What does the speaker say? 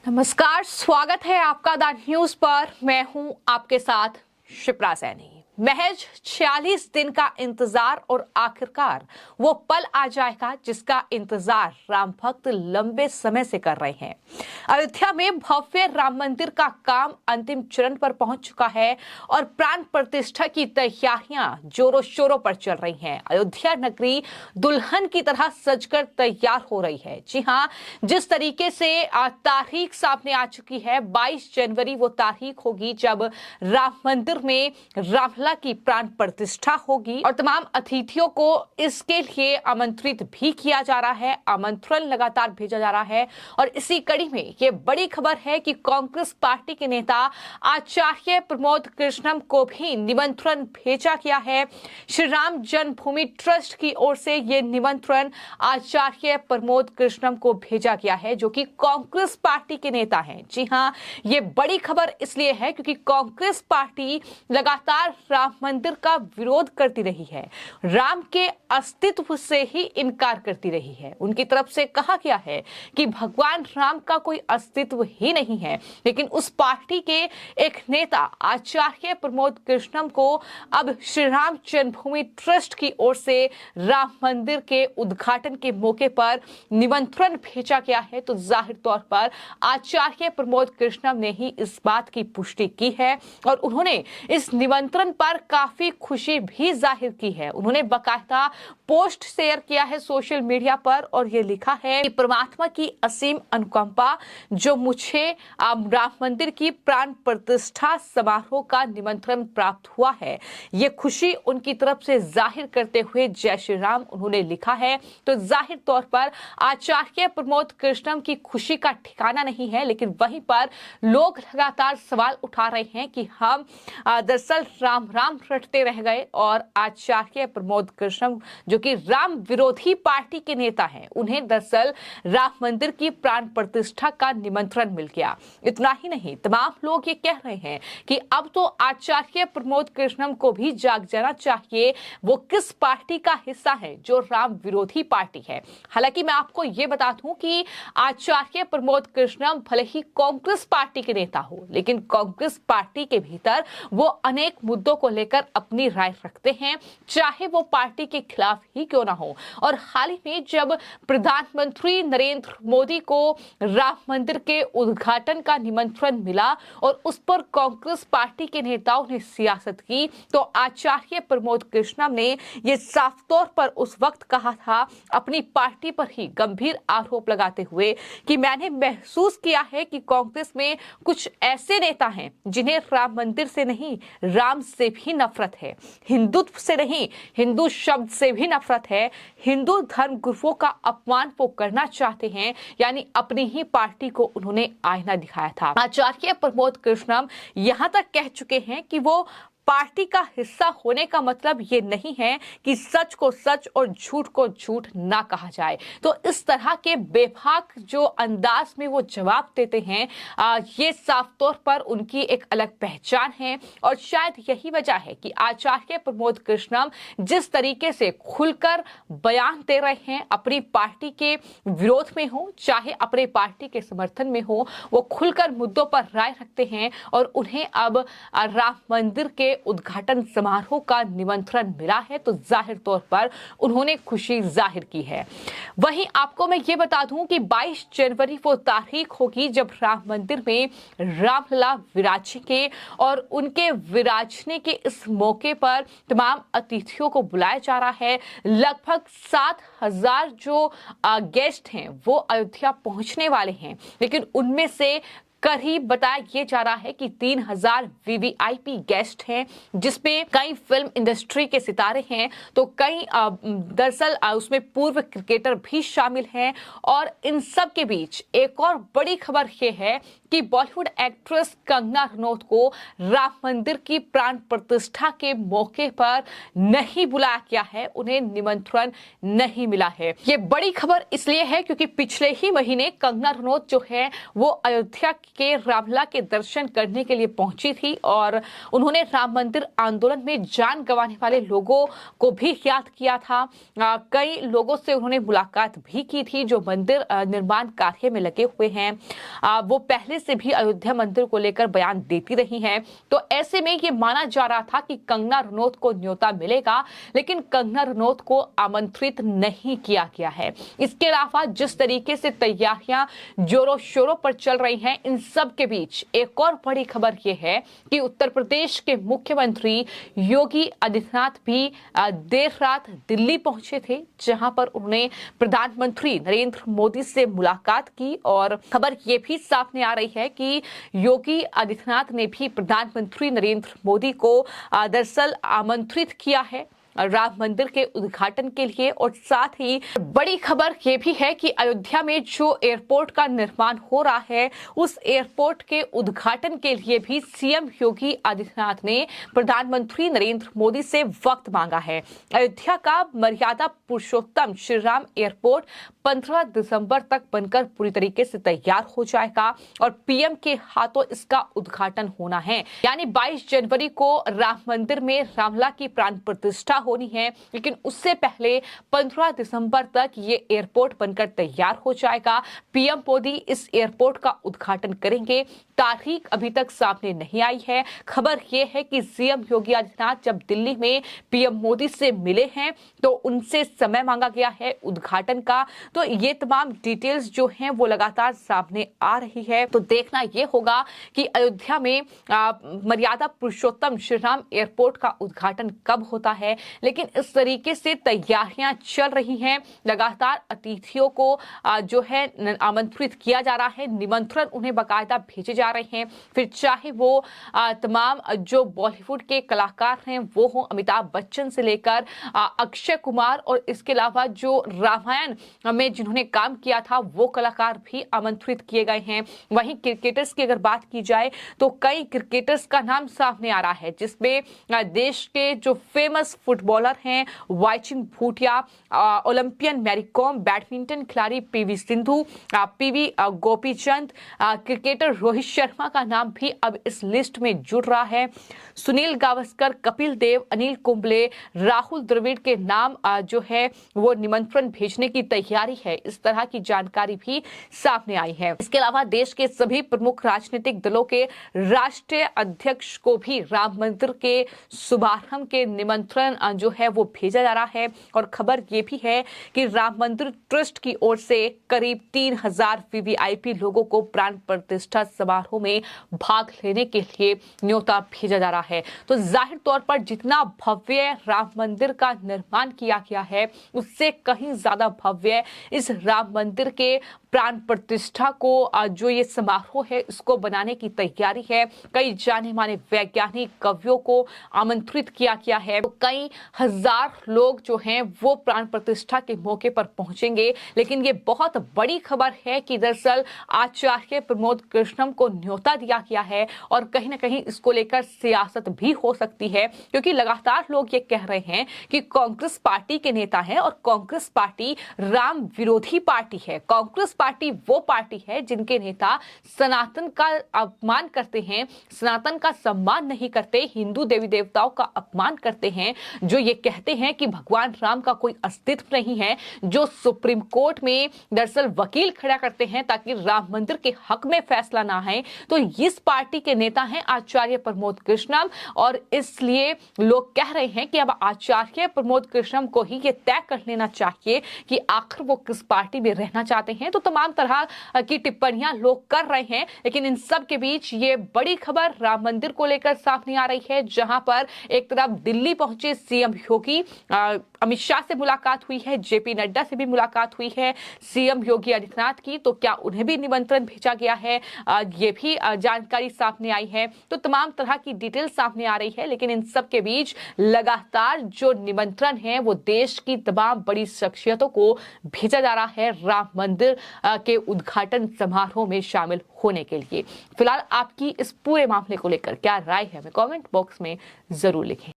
नमस्कार, स्वागत है आपका द न्यूज पर। मैं हूं आपके साथ शिप्रा सैनी। महज 46 दिन का इंतजार और आखिरकार वो पल आ जाएगा जिसका इंतजार राम भक्त लंबे समय से कर रहे हैं। अयोध्या में भव्य राम मंदिर का काम अंतिम चरण पर पहुंच चुका है और प्राण प्रतिष्ठा की तैयारियां जोरों शोरों पर चल रही हैं। अयोध्या नगरी दुल्हन की तरह सजकर तैयार हो रही है। जी हां, जिस तरीके से तारीख सामने आ चुकी है, 22 जनवरी वो तारीख होगी जब राम मंदिर में रामलला की प्राण प्रतिष्ठा होगी और तमाम अतिथियों को इसके लिए आमंत्रित भी किया जा रहा है। आमंत्रण लगातार भेजा जा रहा है और इसी कड़ी में ये बड़ी खबर है कि कांग्रेस पार्टी के नेता आचार्य प्रमोद कृष्णम को भी निमंत्रण भेजा गया है। श्री राम जन्मभूमि ट्रस्ट की ओर से ये निमंत्रण आचार्य प्रमोद कृष्णम को भेजा गया है, जो कि कांग्रेस पार्टी के नेता हैं। जी हां, ये बड़ी खबर इसलिए है क्योंकि कांग्रेस पार्टी लगातार राम मंदिर का विरोध करती रही है, राम के अस्तित्व से ही इनकार करती रही है। उनकी तरफ से कहा गया है कि भगवान राम का कोई अस्तित्व ही नहीं है, लेकिन उस पार्टी के एक नेता आचार्य प्रमोद कृष्णम को अब श्री राम जन्मभूमि ट्रस्ट की ओर से राम मंदिर के उद्घाटन के मौके पर निमंत्रण भेजा गया है। तो जाहिर तौर पर आचार्य प्रमोद कृष्णम ने ही इस बात की पुष्टि की है और उन्होंने इस निमंत्रण पर काफी खुशी भी जाहिर की है। उन्होंने बाकायदा पोस्ट शेयर किया है सोशल मीडिया पर और ये लिखा है कि परमात्मा की असीम अनुकंपा जो मुझे राम मंदिर की प्राण प्रतिष्ठा समारोह का निमंत्रण प्राप्त हुआ है, ये खुशी उनकी तरफ से जाहिर करते हुए जय श्री राम उन्होंने लिखा है। तो जाहिर तौर पर आचार्य प्रमोद कृष्णम की खुशी का ठिकाना नहीं है, लेकिन वहीं पर लोग लगातार सवाल उठा रहे हैं कि हम दरअसल राम राम रटते रह गए और आचार्य प्रमोद कृष्णम जो कि राम विरोधी पार्टी के नेता हैं, उन्हें दरअसल राम मंदिर की प्राण प्रतिष्ठा का निमंत्रण मिल गया। इतना ही नहीं, तमाम लोग ये कह रहे हैं कि अब तो आचार्य प्रमोद कृष्णम को भी जाग जाना चाहिए, वो किस पार्टी का हिस्सा है जो राम विरोधी पार्टी है। हालांकि मैं आपको ये बता दूं कि आचार्य प्रमोद कृष्णम भले ही कांग्रेस पार्टी के नेता हो, लेकिन कांग्रेस पार्टी के भीतर वो अनेक मुद्दों को लेकर अपनी राय रखते हैं, चाहे वो पार्टी के खिलाफ ही क्यों ना हो। और हाल ही में जब प्रधानमंत्री नरेंद्र मोदी को राम मंदिर के उद्घाटन का निमंत्रण मिला और उस पर कांग्रेस पार्टी के नेताओं ने सियासत की, तो आचार्य प्रमोद कृष्णम ने यह साफ तौर पर उस वक्त कहा था, अपनी पार्टी पर ही गंभीर आरोप लगाते हुए, कि मैंने महसूस किया है कि कांग्रेस में कुछ ऐसे नेता हैं जिन्हें राम मंदिर से नहीं, राम से भी नफरत है, हिंदुत्व से नहीं, हिंदू शब्द से भी नफरत है, हिंदू धर्म गुरुओं का अपमान वो करना चाहते हैं। यानी अपनी ही पार्टी को उन्होंने आईना दिखाया था। आचार्य प्रमोद कृष्णम यहां तक कह चुके हैं कि वो पार्टी का हिस्सा होने का मतलब ये नहीं है कि सच को सच और झूठ को झूठ ना कहा जाए। तो इस तरह के बेबाक जो अंदाज में वो जवाब देते हैं, ये साफ तौर पर उनकी एक अलग पहचान है और शायद यही वजह है कि आचार्य प्रमोद कृष्णम जिस तरीके से खुलकर बयान दे रहे हैं, अपनी पार्टी के विरोध में हो चाहे अपने पार्टी के समर्थन में हो, वो खुलकर मुद्दों पर राय रखते हैं और उन्हें अब राम मंदिर के उद्घाटन समारोह का निमंत्रण मिला है, तो जाहिर तौर पर उन्होंने खुशी जाहिर की है। वहीं आपको मैं ये बता दूं कि 22 जनवरी वो तारीख होगी जब राम मंदिर में रामलला विराजेंगे और उनके विराजने के इस मौके पर तमाम अतिथियों को बुलाया जा रहा है। लगभग 7,000 जो गेस्ट हैं वो अयोध्या पहुंचने वाले हैं, लेकिन उनमें से करीब बताया ये जा रहा है कि 3,000 वीवीआईपी गेस्ट हैं, जिसमें कई फिल्म इंडस्ट्री के सितारे हैं, तो कई दरअसल उसमें पूर्व क्रिकेटर भी शामिल हैं। और इन सब के बीच एक और बड़ी खबर ये है कि बॉलीवुड एक्ट्रेस कंगना रनौत को राम मंदिर की प्राण प्रतिष्ठा के मौके पर नहीं बुलाया गया है, उन्हें निमंत्रण नहीं मिला है। ये बड़ी खबर इसलिए है क्योंकि पिछले ही महीने कंगना रनौत जो है वो अयोध्या के रामलला के दर्शन करने के लिए पहुंची थी और उन्होंने राम मंदिर आंदोलन में जान गंवाने वाले लोगों को भी याद किया था। कई लोगों से उन्होंने मुलाकात भी की थी जो मंदिर निर्माण कार्य में लगे हुए हैं। वो पहले से भी अयोध्या मंदिर को लेकर बयान देती रही हैं। तो ऐसे में ये माना जा रहा था कि कंगना रनौत को न्योता मिलेगा, लेकिन कंगना रनौत को आमंत्रित नहीं किया गया है। इसके अलावा जिस तरीके से तैयारियां जोरों शोरों पर चल रही हैं, इन सब के बीच एक और बड़ी खबर यह है कि उत्तर प्रदेश के मुख्यमंत्री योगी आदित्यनाथ भी देर रात दिल्ली पहुंचे थे, जहां पर उन्होंने प्रधानमंत्री नरेंद्र मोदी से मुलाकात की। और खबर यह भी सामने आ रही है कि योगी आदित्यनाथ ने भी प्रधानमंत्री नरेंद्र मोदी को दरअसल आमंत्रित किया है राम मंदिर के उद्घाटन के लिए। और साथ ही बड़ी खबर यह भी है कि अयोध्या में जो एयरपोर्ट का निर्माण हो रहा है, उस एयरपोर्ट के उद्घाटन के लिए भी सीएम योगी आदित्यनाथ ने प्रधानमंत्री नरेंद्र मोदी से वक्त मांगा है। अयोध्या का मर्यादा पुरुषोत्तम श्री राम एयरपोर्ट 15 दिसंबर तक बनकर पूरी तरीके से तैयार हो जाएगा और पीएम के हाथों इसका उद्घाटन होना है। यानी 22 जनवरी को राम मंदिर में रामलला की प्राण प्रतिष्ठा होनी है, लेकिन उससे पहले 15 दिसंबर तक ये एयरपोर्ट बनकर तैयार हो जाएगा। पीएम मोदी इस एयरपोर्ट का उद्घाटन करेंगे। तारीख अभी तक सामने नहीं आई है। खबर यह है कि सीएम योगी आदित्यनाथ जब दिल्ली में पीएम मोदी से मिले हैं तो उनसे समय मांगा गया है उद्घाटन का। तो ये तमाम डिटेल्स जो हैं वो लगातार सामने आ रही है। तो देखना ये होगा कि अयोध्या में मर्यादा पुरुषोत्तम श्री राम एयरपोर्ट का उद्घाटन कब होता है। लेकिन इस तरीके से तैयारियां चल रही हैं। लगातार अतिथियों को जो है आमंत्रित किया जा रहा है, निमंत्रण उन्हें बाकायदा भेजे जा रहे हैं। फिर चाहे वो तमाम जो बॉलीवुड के कलाकार हैं वो हो, अमिताभ बच्चन से लेकर अक्षय कुमार, और इसके अलावा जो रामायण में जिन्होंने काम किया था वो कलाकार भी आमंत्रित किए गए हैं। वहीं क्रिकेटर्स की अगर बात की जाए तो कई क्रिकेटर्स का नाम सामने आ रहा है, जिसमें देश के जो फेमस फुटबॉलर हैं वाइचिंग भूटिया, ओलंपियन मैरी कॉम, बैडमिंटन खिलाड़ी PV Sindhu, PV Gopichand, cricketer Rohit Sharma का नाम भी अब इस लिस्ट में जुड़ रहा है। सुनील गावस्कर, कपिल देव, अनिल कुंबले, राहुल द्रविड़ के नाम जो है वो निमंत्रण भेजने की तैयारी है। इस तरह की जानकारी भी सामने आई है। इसके अलावा देश के सभी प्रमुख राजनीतिक दलों के राष्ट्रीय अध्यक्ष को भी राम मंदिर के शुभारंभ के निमंत्रण जो है वो भेजा जा रहा है। और खबर ये भी है कि राम मंदिर ट्रस्ट की ओर से करीब 3000 वीवीआईपी लोगों को प्राण प्रतिष्ठा समारोह में भाग लेने के लिए न्योता भेजा जा रहा है। तो जाहिर तौर पर जितना भव्य राम मंदिर का निर्माण किया गया है, उससे कहीं ज्यादा भव्य इस राम मंदिर के प्राण प्रतिष्ठा को जो ये समारोह है इसको बनाने की तैयारी है। कई जाने माने वैज्ञानिक, कवियों को आमंत्रित किया गया है। तो कई हजार लोग जो हैं वो प्राण प्रतिष्ठा के मौके पर पहुंचेंगे। लेकिन ये बहुत बड़ी खबर है कि दरअसल आचार्य प्रमोद कृष्णम को न्योता दिया गया है और कहीं ना कहीं इसको लेकर सियासत भी हो सकती है, क्योंकि लगातार लोग ये कह रहे हैं कि कांग्रेस पार्टी के नेता हैं और कांग्रेस पार्टी राम विरोधी पार्टी है। कांग्रेस पार्टी वो पार्टी है जिनके नेता सनातन का अपमान करते हैं, सनातन का सम्मान नहीं करते, हिंदू देवी देवताओं का अपमान करते हैं, जो ये कहते हैं कि भगवान राम का कोई अस्तित्व नहीं है, जो सुप्रीम कोर्ट में दरअसल वकील खड़ा करते हैं ताकि राम मंदिर के हक में फैसला ना आए। तो इस पार्टी के नेता हैं आचार्य प्रमोद कृष्णम और इसलिए लोग कह रहे हैं कि अब आचार्य प्रमोद कृष्णम को ही ये तय कर लेना चाहिए कि आखिर वो किस पार्टी में रहना चाहते हैं। तो तमाम तरह की टिप्पणियां लोग कर रहे हैं, लेकिन इन सब के बीच ये बड़ी खबर राम मंदिर को लेकर सामने आ रही है, जहां पर एक तरफ दिल्ली पहुंचे सीएम योगी, अमित शाह से मुलाकात हुई है, जेपी नड्डा से भी मुलाकात हुई है सीएम योगी आदित्यनाथ की। तो क्या उन्हें भी निमंत्रण भेजा गया है, ये भी जानकारी सामने आई है। तो तमाम तरह की डिटेल सामने आ रही है, लेकिन इन सब के बीच लगातार जो निमंत्रण है वो देश की तमाम बड़ी शख्सियतों को भेजा जा रहा है राम मंदिर के उद्घाटन समारोह में शामिल होने के लिए। फिलहाल आपकी इस पूरे मामले को लेकर क्या राय है, हमें कमेंट बॉक्स में जरूर लिखें।